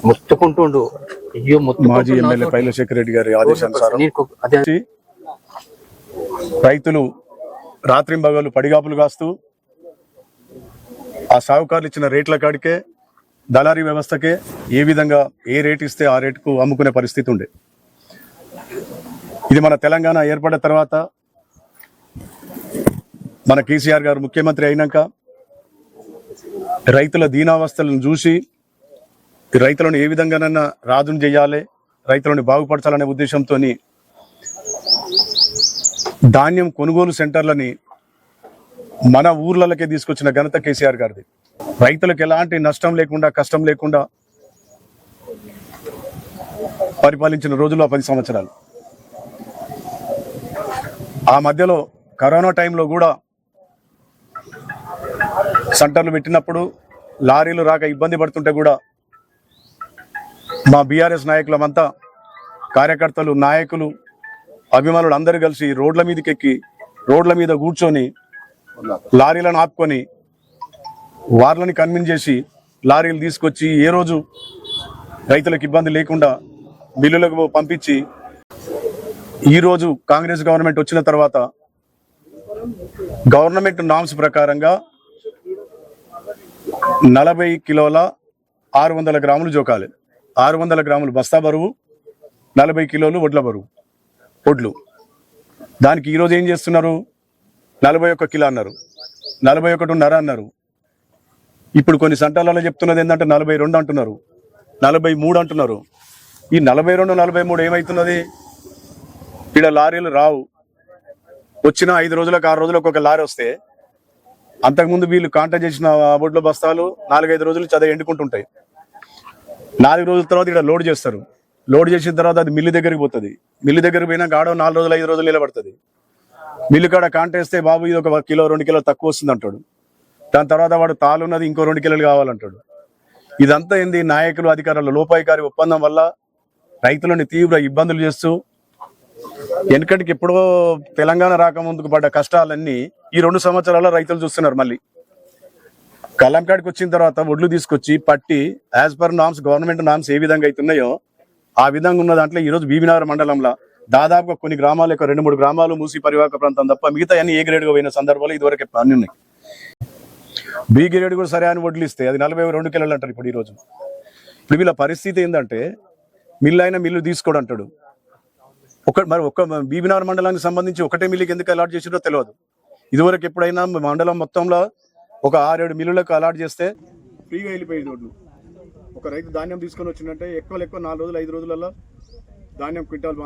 మొత్తుకుంటుండు. అయ్యో మాజీ ఎమ్మెల్యే పైలశేఖర్ రెడ్డి గారి ఆదేశానుసారం రైతులు రాత్రింబగళ్ళు పడిగాపులు కాస్తూ ఆ సాగుకారులు ఇచ్చిన రేట్ల కాడికే దళారీ వ్యవస్థకే ఏ విధంగా ఏ రేటు ఇస్తే ఆ రేటుకు అమ్ముకునే పరిస్థితి ఉండే. ఇది మన తెలంగాణ ఏర్పడిన తర్వాత మన కేసీఆర్ గారు ముఖ్యమంత్రి అయినాక రైతుల దీనావస్థలను చూసి రైతులను ఏ విధంగానైనా రాజును చేయాలి, రైతులను బాగుపరచాలనే ఉద్దేశంతో ధాన్యం కొనుగోలు సెంటర్లని మన ఊర్లకే తీసుకొచ్చిన ఘనత కేసీఆర్ గారిది. రైతులకు ఎలాంటి నష్టం లేకుండా కష్టం లేకుండా పరిపాలించిన రోజులు 10 సంవత్సరాలు. ఆ మధ్యలో కరోనా టైంలో కూడా సెంటర్లు పెట్టినప్పుడు లారీలు రాక ఇబ్బంది పడుతుంటే కూడా మా బీఆర్ఎస్ నాయకులమంతా కార్యకర్తలు, నాయకులు, అభిమానులు అందరూ కలిసి రోడ్ల మీదకి ఎక్కి రోడ్ల మీద కూర్చొని లారీలను ఆపుకొని వార్లని కన్విన్స్ చేసి లారీలు తీసుకొచ్చి ఏ రోజు రైతులకు ఇబ్బంది లేకుండా బిల్లులకు పంపించి ఈరోజు కాంగ్రెస్ గవర్నమెంట్ వచ్చిన తర్వాత గవర్నమెంట్ నామ్స్ ప్రకారంగా 40 కిలోల 600 గ్రాములు జోకాలి. 600 గ్రాములు బస్తా బరువు, 40 కిలోలు వడ్ల బరువు వడ్లు. దానికి ఈరోజు ఏం చేస్తున్నారు? 41 కిలో అన్నారు, 41.5 అన్నారు. ఇప్పుడు కొన్ని సెంటర్లలో చెప్తున్నది ఏంటంటే 42 అంటున్నారు, 43 అంటున్నారు. ఈ 42, 43 ఏమవుతున్నది? ఇక్కడ లారీలు రావు. వచ్చిన 5 రోజులకు 6 రోజులకు ఒక లారీ వస్తే అంతకుముందు వీళ్ళు కాంటాక్ట్ చేసిన వడ్ల బస్తాలు 4-5 రోజులు చదివి ఎండుకుంటుంటాయి. 4 రోజుల తర్వాత ఇక్కడ లోడ్ చేస్తారు. లోడ్ చేసిన తర్వాత అది మిల్లు దగ్గరికి పోతుంది. మిల్లు దగ్గరికి పోయినాక ఆడో 4 రోజులు 5 రోజులు నిలబడుతుంది. మిల్లు కాడ కాంటేస్తే బాబు ఇది 1 కిలో 2 కిలో తక్కువ వస్తుంది అంటాడు. దాని తర్వాత వాడు తాలున్నది ఇంకో 2 కిలోలు కావాలంటాడు. ఇదంతా ఏంది? నాయకులు, అధికారుల లోపాయికారి ఒప్పందం వల్ల రైతులని తీవ్ర ఇబ్బందులు చేస్తూ వెనకటికి ఎప్పుడో తెలంగాణ రాకముందుకు పడ్డ కష్టాలన్నీ ఈ 2 సంవత్సరాల రైతులు చూస్తున్నారు. మళ్ళీ కళ్ళం కాడికి వచ్చిన తర్వాత ఒడ్లు తీసుకొచ్చి పట్టి as per norms, government norms ఏ విధంగా అవుతున్నాయో ఆ విధంగా ఉన్న దాంట్లో ఈరోజు బీబీనగర్ మండలంలో దాదాపుగా కొన్ని గ్రామాలు, 2-3 గ్రామాలు మూసి పరివాహక ప్రాంతం తప్ప మిగతా అన్ని ఏ గ్రేడ్గా పోయిన సందర్భాలు ఇదివరకు అన్ని ఉన్నాయి. బి గ్రేడ్ కూడా సరే అని వడ్లు ఇస్తే అది 42 కిలోలు అంటారు ఇప్పుడు ఈరోజు. ఇప్పుడు వీళ్ళ పరిస్థితి ఏంటంటే మిల్లు అయినా మిల్లు తీసుకోడు అంటాడు. ఒక్క బీబీనగర్ మండలానికి సంబంధించి ఒకటే మిల్లుకి ఎందుకు అలాట్ చేసిరో తెలియదు. ఇదివరకు ఎప్పుడైనా మండలం మొత్తంలో ఒక 6-7 మిల్లులకు అలాట్ చేస్తే ఫ్రీగా వెళ్ళిపోయేది వడ్లు. ఒక రైతు ధాన్యం తీసుకొని వచ్చిందంటే ఎక్కువ 4 రోజులు 5 రోజులలో ధాన్యం క్వింటాల్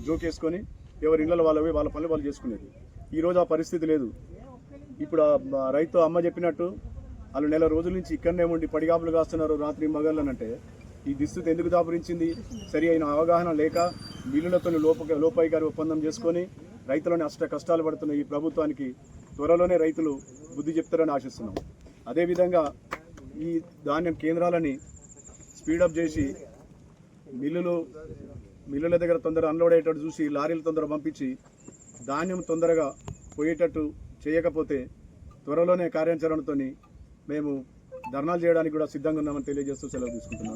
జోకేసుకొని ఎవరి ఇళ్ళలో వాళ్ళ పనులు వాళ్ళు చేసుకునేది. ఈరోజు ఆ పరిస్థితి లేదు. ఇప్పుడు ఆ రైతు అమ్మ చెప్పినట్టు వాళ్ళు నెల రోజుల నుంచి ఇక్కడనే ఉండి పడిగాపులు కాస్తున్నారు రాత్రి మగళ్ళనంటే ఈ దుస్థితి ఎందుకు దాపురించింది? సరి అయిన అవగాహన లేక మిల్లులతో లోపాయికారి ఒప్పందం చేసుకొని రైతులని కష్టాలు పడుతున్న ఈ ప్రభుత్వానికి త్వరలోనే రైతులు బుద్ధి చెప్తారని ఆశిస్తున్నాం. అదేవిధంగా ఈ ధాన్యం కేంద్రాలని స్పీడప్ చేసి మిల్లుల దగ్గర తొందరగా అన్లోడ్ అయ్యేటట్టు చూసి లారీలు తొందరగా పంపించి ధాన్యం తొందరగా పోయేటట్టు చేయకపోతే త్వరలోనే కార్యాచరణతో మేము ధర్నాలు చేయడానికి కూడా సిద్ధంగా ఉన్నామని తెలియజేస్తూ సెలవు తీసుకుంటున్నాం.